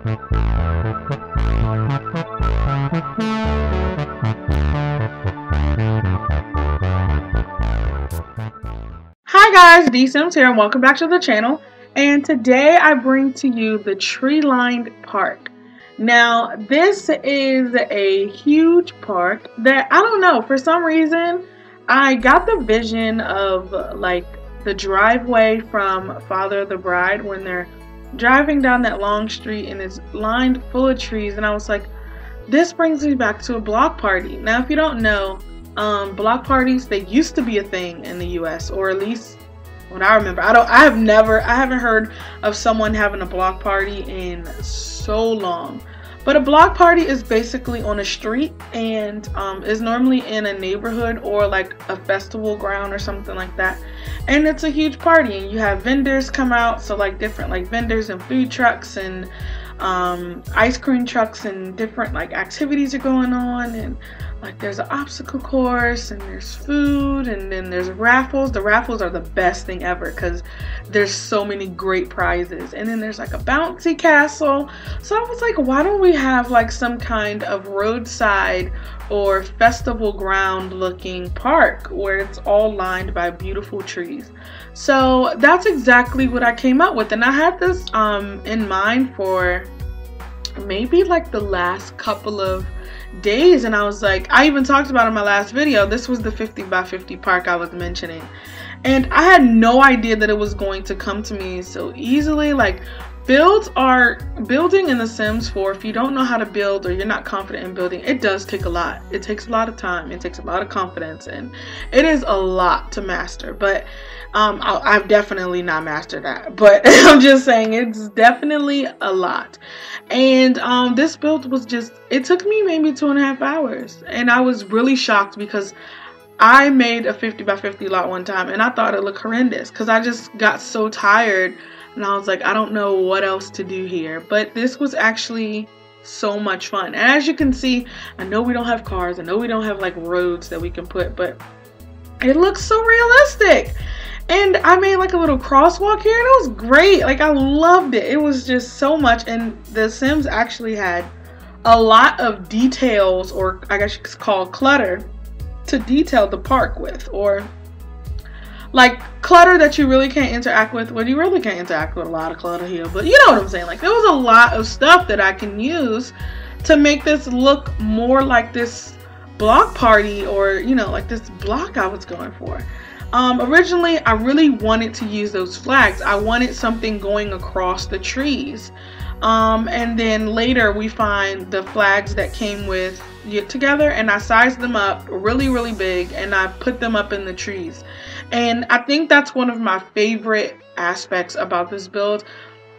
Hi guys, DeeSims here and welcome back to the channel. And today I bring to you the Treeline Park. Now this is a huge park that, I don't know, for some reason I got the vision of like the driveway from Father of the Bride when they're driving down that long street and it's lined full of trees, and I was like, this brings me back to a block party. Now if you don't know, block parties, they used to be a thing in the US, or at least when I remember. I haven't heard of someone having a block party in so long. But a block party is basically on a street and is normally in a neighborhood or like a festival ground or something like that. And it's a huge party and you have vendors come out, so like different like vendors and food trucks and ice cream trucks and different like activities are going on, and like there's an obstacle course and there's food and then there's raffles. The raffles are the best thing ever because there's so many great prizes, and then there's like a bouncy castle. So I was like, why don't we have like some kind of roadside or festival ground looking park where it's all lined by beautiful trees? So that's exactly what I came up with, and I had this in mind for maybe like the last couple of days, and I was like, I even talked about in my last video, this was the 50 by 50 park I was mentioning, and I had no idea that it was going to come to me so easily. Like, building in The Sims 4, if you don't know how to build or you're not confident in building, it does take a lot. It takes a lot of time, it takes a lot of confidence, and it is a lot to master. But I've definitely not mastered that, but I'm just saying it's definitely a lot. And this build was just, it took me maybe 2.5 hours, and I was really shocked because I made a 50 by 50 lot one time and I thought it looked horrendous because I just got so tired and I was like, I don't know what else to do here. But this was actually so much fun. And as you can see, I know we don't have cars, I know we don't have like roads that we can put, but it looks so realistic. And I made like a little crosswalk here and it was great. Like, I loved it. It was just so much. And The Sims actually had a lot of details, or I guess you could call clutter, to detail the park with, or like clutter that you really can't interact with. Well, you really can't interact with a lot of clutter here, but you know what I'm saying. Like, there was a lot of stuff that I can use to make this look more like this block party, or you know, like this block I was going for. Originally, I really wanted to use those flags. I wanted something going across the trees. And then later we find the flags that came with it together, and I sized them up really, really big, and I put them up in the trees. And I think that's one of my favorite aspects about this build.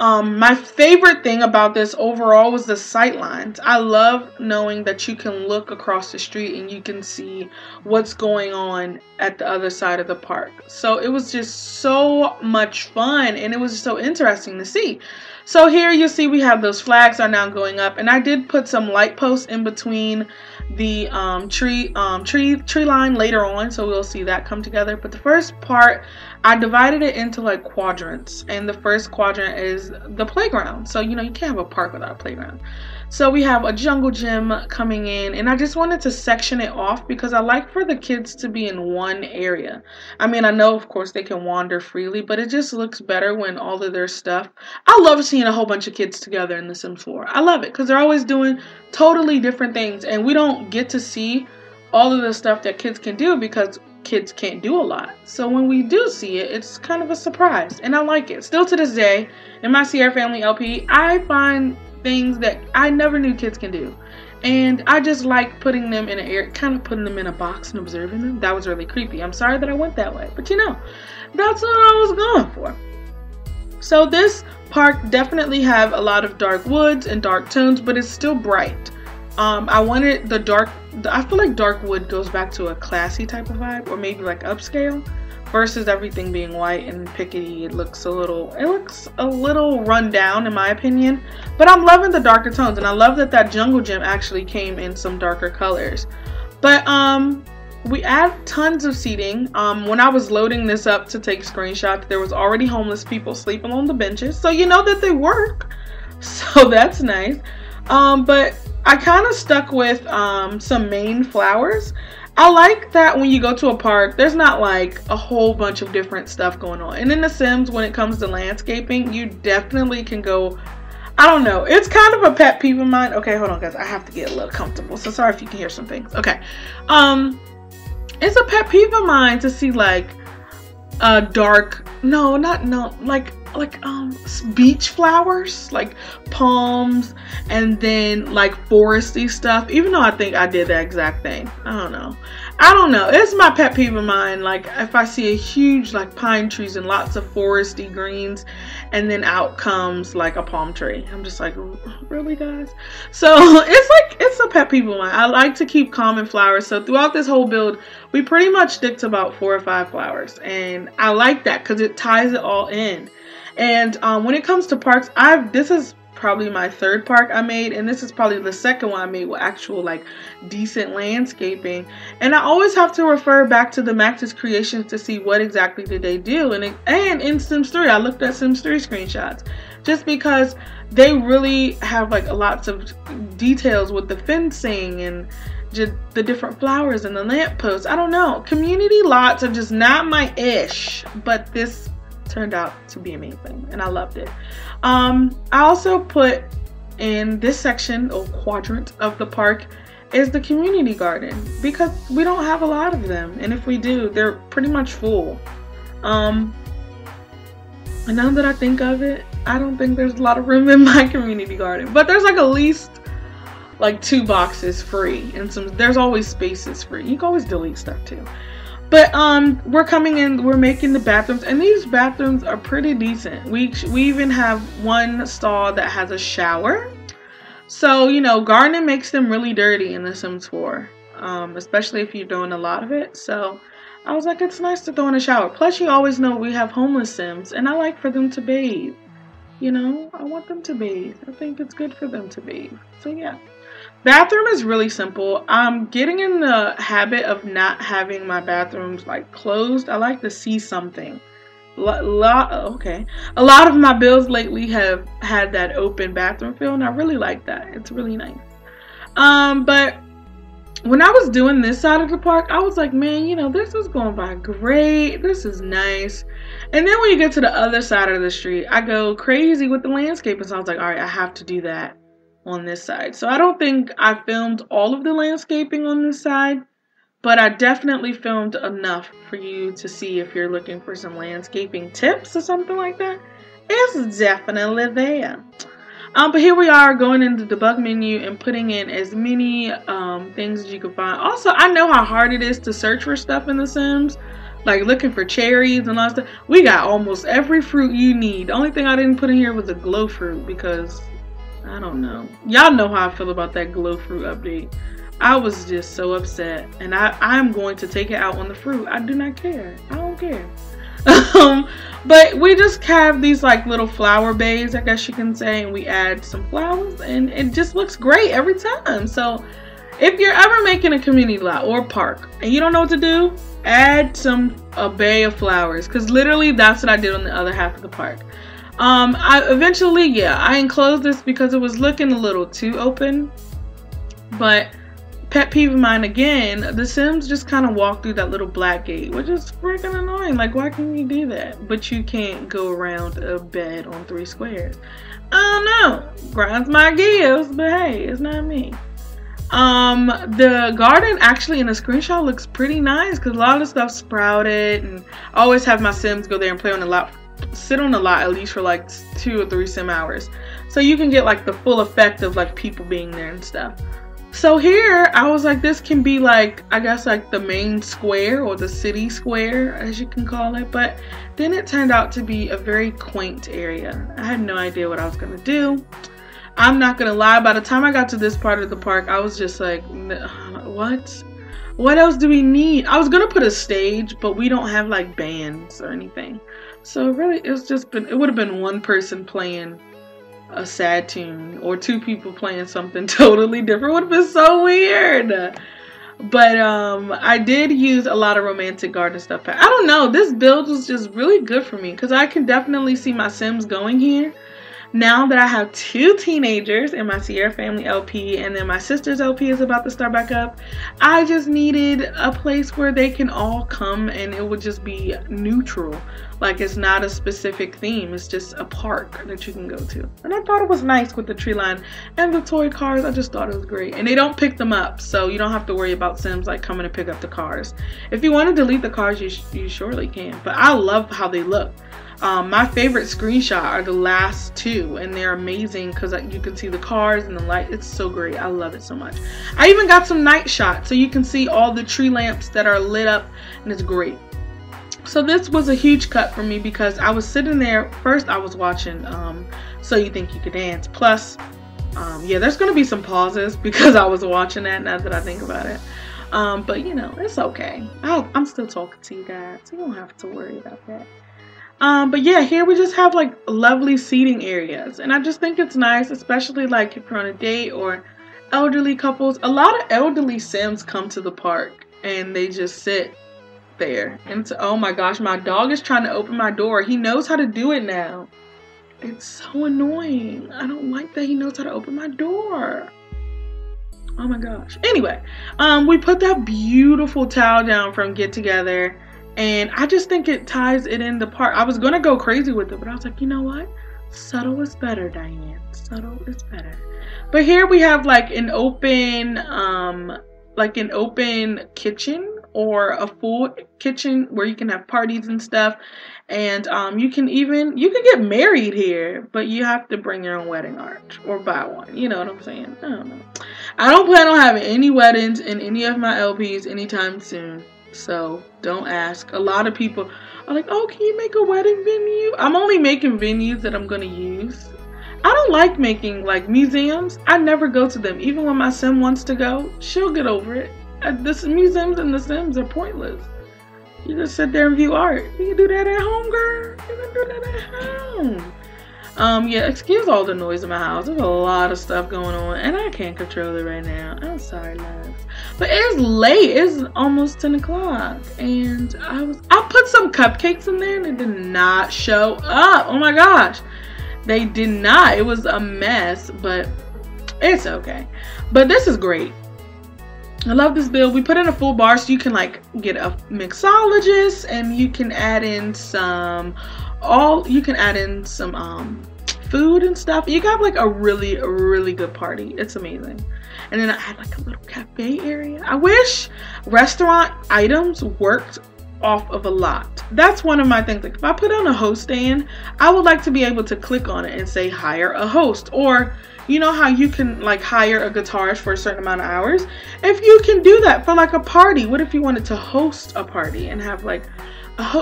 My favorite thing about this overall was the sight lines. I love knowing that you can look across the street and you can see what's going on at the other side of the park. So it was just so much fun, and it was so interesting to see. So here you see we have those flags are now going up, and I did put some light posts in between the tree line later on, so we'll see that come together. But the first part, I divided it into like quadrants, and the first quadrant is the playground. So you know, you can't have a park without a playground. So we have a jungle gym coming in, and I just wanted to section it off because I like for the kids to be in one area. I mean, I know of course they can wander freely, but it just looks better when all of their stuff. I love seeing a whole bunch of kids together in The Sims 4. I love it because they're always doing totally different things, and we don't get to see all of the stuff that kids can do because kids can't do a lot. So when we do see it, it's kind of a surprise, and I like it. Still to this day, in my Sierra Family LP, I find things that I never knew kids can do, and I just like putting them in an area, kind of putting them in a box and observing them. That was really creepy. I'm sorry that I went that way, but you know, that's what I was going for. So this park definitely have a lot of dark woods and dark tones, but it's still bright. I wanted the dark, I feel like dark wood goes back to a classy type of vibe, or maybe like upscale, versus everything being white and pickety. It looks a little run down in my opinion, but I'm loving the darker tones, and I love that that jungle gym actually came in some darker colors. But we add tons of seating. When I was loading this up to take screenshots, there was already homeless people sleeping on the benches, so you know that they work. So so that's nice. But I kind of stuck with some main flowers. I like that when you go to a park, there's not like a whole bunch of different stuff going on. And in The Sims, when it comes to landscaping, you definitely can go, I don't know, it's kind of a pet peeve of mine. Okay, hold on guys, I have to get a little comfortable, so sorry if you can hear some things. Okay, it's a pet peeve of mine to see like dark, beach flowers, like palms, and then like foresty stuff, even though I think I did that exact thing. I don't know, it's my pet peeve of mine. Like if I see a huge like pine trees and lots of foresty greens, and then out comes like a palm tree, I'm just like, really guys? So it's a pet peeve of mine. I like to keep common flowers, so throughout this whole build we pretty much stick to about 4 or 5 flowers, and I like that because it ties it all in. And when it comes to parks, this is probably my 3rd park I made, and this is probably the 2nd one I made with actual like decent landscaping. And I always have to refer back to the Max's creations to see what exactly did they do. And in Sims 3, I looked at Sims 3 screenshots just because they really have like lots of details with the fencing and just the different flowers and the lampposts. I don't know, community lots are just not my ish, but this turned out to be amazing and I loved it. I also put in this section or quadrant of the park is the community garden, because we don't have a lot of them, and if we do, they're pretty much full. And now that I think of it, I don't think there's a lot of room in my community garden, but there's like at least like 2 boxes free, and there's always spaces free. You can always delete stuff too. But we're coming in, we're making the bathrooms, and these bathrooms are pretty decent. We even have one stall that has a shower. So, you know, gardening makes them really dirty in The Sims 4, especially if you're doing a lot of it. So I was like, it's nice to throw in a shower. Plus, you always know we have homeless Sims, and I like for them to bathe. You know, I want them to bathe. I think it's good for them to bathe. So yeah. Bathroom is really simple. I'm getting in the habit of not having my bathrooms like closed. I like to see something. A lot of my builds lately have had that open bathroom feel, and I really like that. It's really nice. But when I was doing this side of the park, I was like, man, you know, this is going by great. This is nice. And then when you get to the other side of the street, I go crazy with the landscaping. So I was like, all right, I have to do that on this side. So I don't think I filmed all of the landscaping on this side, but I definitely filmed enough for you to see if you're looking for some landscaping tips or something like that. It's definitely there. But here we are going into the debug menu and putting in as many things as you can find. Also, I know how hard it is to search for stuff in The Sims, like looking for cherries and all that stuff. We got almost every fruit you need. The only thing I didn't put in here was a glow fruit because I don't know. Y'all know how I feel about that glow fruit update. I was just so upset, and I'm going to take it out on the fruit. I do not care. I don't care. But we just have these like little flower bays, I guess you can say, and we add some flowers, and it just looks great every time. So if you're ever making a community lot or park and you don't know what to do, add a bay of flowers, because literally that's what I did on the other half of the park. I enclosed this because it was looking a little too open. But pet peeve of mine again, The Sims just kind of walk through that little black gate, which is freaking annoying. Like, why can you do that? But you can't go around a bed on 3 squares. I don't know. Grinds my gears, but hey, it's not me. The garden actually in the screenshot looks pretty nice because a lot of the stuff sprouted, and I always have my Sims go there and play on the lot, sit on the lot at least for like 2 or 3 sim hours, so you can get like the full effect of like people being there and stuff. So here I was like, this can be like, I guess like the main square or the city square as you can call it, but then it turned out to be a very quaint area. I had no idea what I was gonna do. I'm not gonna lie, by the time I got to this part of the park, I was just like, what else do we need? I was gonna put a stage, but we don't have like bands or anything. So really, it would have been one person playing a sad tune or 2 people playing something totally different. It would have been so weird. But I did use a lot of romantic garden stuff. I don't know, this build was just really good for me because I can definitely see my Sims going here. now that I have 2 teenagers in my Sierra Family LP, and then my sister's LP is about to start back up, I just needed a place where they can all come and it would just be neutral. Like, it's not a specific theme, it's just a park that you can go to. And I thought it was nice with the Treeline and the toy cars. I just thought it was great. And they don't pick them up, so you don't have to worry about Sims like coming to pick up the cars. If you want to delete the cars, you surely can. But I love how they look. My favorite screenshot are the last 2, and they're amazing because you can see the cars and the light. It's so great. I love it so much. I even got some night shots so you can see all the tree lamps that are lit up, and it's great. So this was a huge cut for me because I was sitting there. First I was watching So You Think You Could Dance. Plus, yeah, there's going to be some pauses because I was watching that now that I think about it. But you know, it's okay. I'm still talking to you guys, so you don't have to worry about that. But yeah, here we just have like lovely seating areas, and I just think it's nice, especially like if you're on a date or elderly couples. A lot of elderly Sims come to the park and they just sit there, and so, oh my gosh, my dog is trying to open my door. He knows how to do it now. It's so annoying. I don't like that he knows how to open my door. Oh my gosh. Anyway, we put that beautiful towel down from Get Together, and I just think it ties it in the park. I was gonna go crazy with it, but I was like, you know what? Subtle is better, Diane. Subtle is better. But here we have like an open kitchen, or a full kitchen where you can have parties and stuff. And you can get married here, but you have to bring your own wedding arch or buy one. You know what I'm saying? I don't know. I don't plan on having any weddings in any of my LPs anytime soon, so don't ask. A lot of people are like, oh, can you make a wedding venue? I'm only making venues that I'm gonna use. I don't like making like museums. I never go to them. Even when my sim wants to go, she'll get over it. The museums and the Sims are pointless. You just sit there and view art. You can do that at home, girl. You can do that at home. Yeah, excuse all the noise in my house. There's a lot of stuff going on, and I can't control it right now. I'm sorry, loves. But it's late. It's almost 10 o'clock, and I put some cupcakes in there, and they did not show up. Oh my gosh, they did not. It was a mess, but it's okay. But this is great. I love this build. We put in a full bar so you can like get a mixologist, and you can add in some food and stuff. You got like a really good party. It's amazing. And then I had like a little cafe area. I wish restaurant items worked off of a lot. That's one of my things. Like if I put on a host stand, I would like to be able to click on it and say hire a host, or you know how you can like hire a guitarist for a certain amount of hours? If you can do that for like a party, what if you wanted to host a party and have like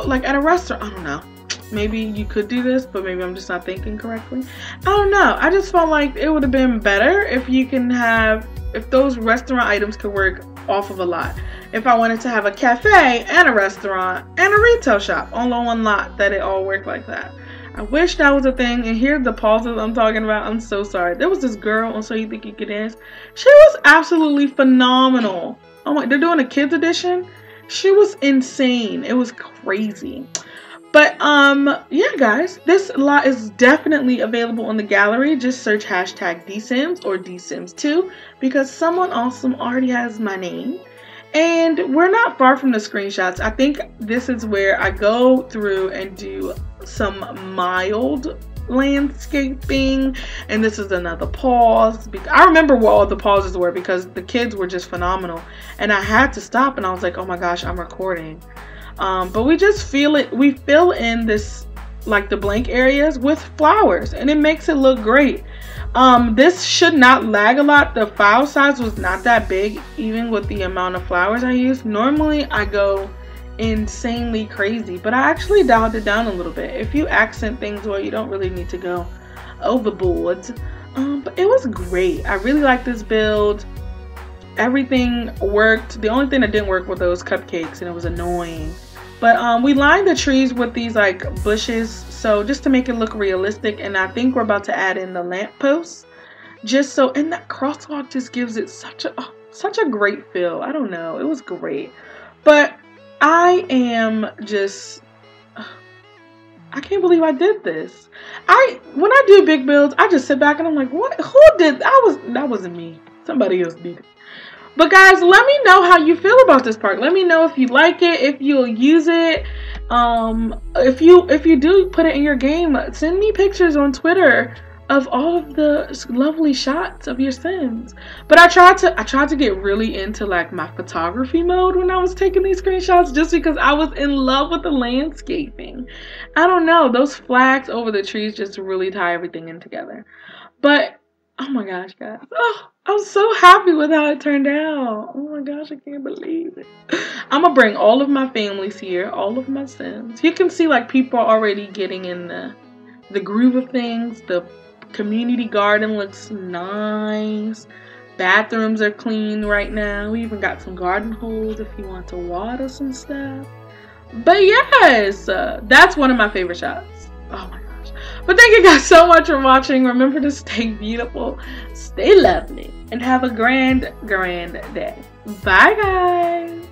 like at a restaurant? I don't know. Maybe you could do this, but maybe I'm just not thinking correctly. I don't know. I just felt like it would have been better if if those restaurant items could work off of a lot. If I wanted to have a cafe and a restaurant and a retail shop all on one lot, that it all worked like that. I wish that was a thing. And here's the pauses I'm talking about. I'm so sorry. There was this girl on So You Think You Could Dance. She was absolutely phenomenal. Oh my, they're doing a kids edition. She was insane. It was crazy. But yeah guys, this lot is definitely available on the gallery. Just search hashtag DeeSims or DeeSims2 because someone awesome already has my name. And we're not far from the screenshots. I think this is where I go through and do some mild landscaping, and this is another pause. I remember what all the pauses were because the kids were just phenomenal, and I had to stop, and I was like, oh my gosh, I'm recording. But we just fill in this, like the blank areas with flowers, and it makes it look great. This should not lag a lot. The file size was not that big, even with the amount of flowers I used. Normally I go insanely crazy, but I actually dialed it down a little bit. If you accent things well, you don't really need to go overboard. But it was great. I really like this build. Everything worked. The only thing that didn't work were those cupcakes, and it was annoying. But we lined the trees with these like bushes, so just to make it look realistic. And I think we're about to add in the lamp posts, just so, and that crosswalk just gives it such a great feel. I don't know, it was great. But I am just I can't believe I did this. When I do big builds, I just sit back and I'm like, what? Who did that? Wasn't me. Somebody else did it. But guys, let me know how you feel about this park. Let me know if you like it, if you'll use it. If you do put it in your game, send me pictures on Twitter of all of the lovely shots of your Sims. But I tried to get really into like my photography mode when I was taking these screenshots, just because I was in love with the landscaping. I don't know, those flags over the trees just really tie everything in together. But oh my gosh, guys. Oh, I'm so happy with how it turned out. Oh my gosh, I can't believe it. I'm gonna bring all of my families here, all of my Sims. You can see like people are already getting in the groove of things. The community garden looks nice. Bathrooms are clean right now. We even got some garden holes if you want to water some stuff. But yes, that's one of my favorite shots. Oh my gosh. But thank you guys so much for watching. Remember to stay beautiful, stay lovely, and have a grand day. Bye guys.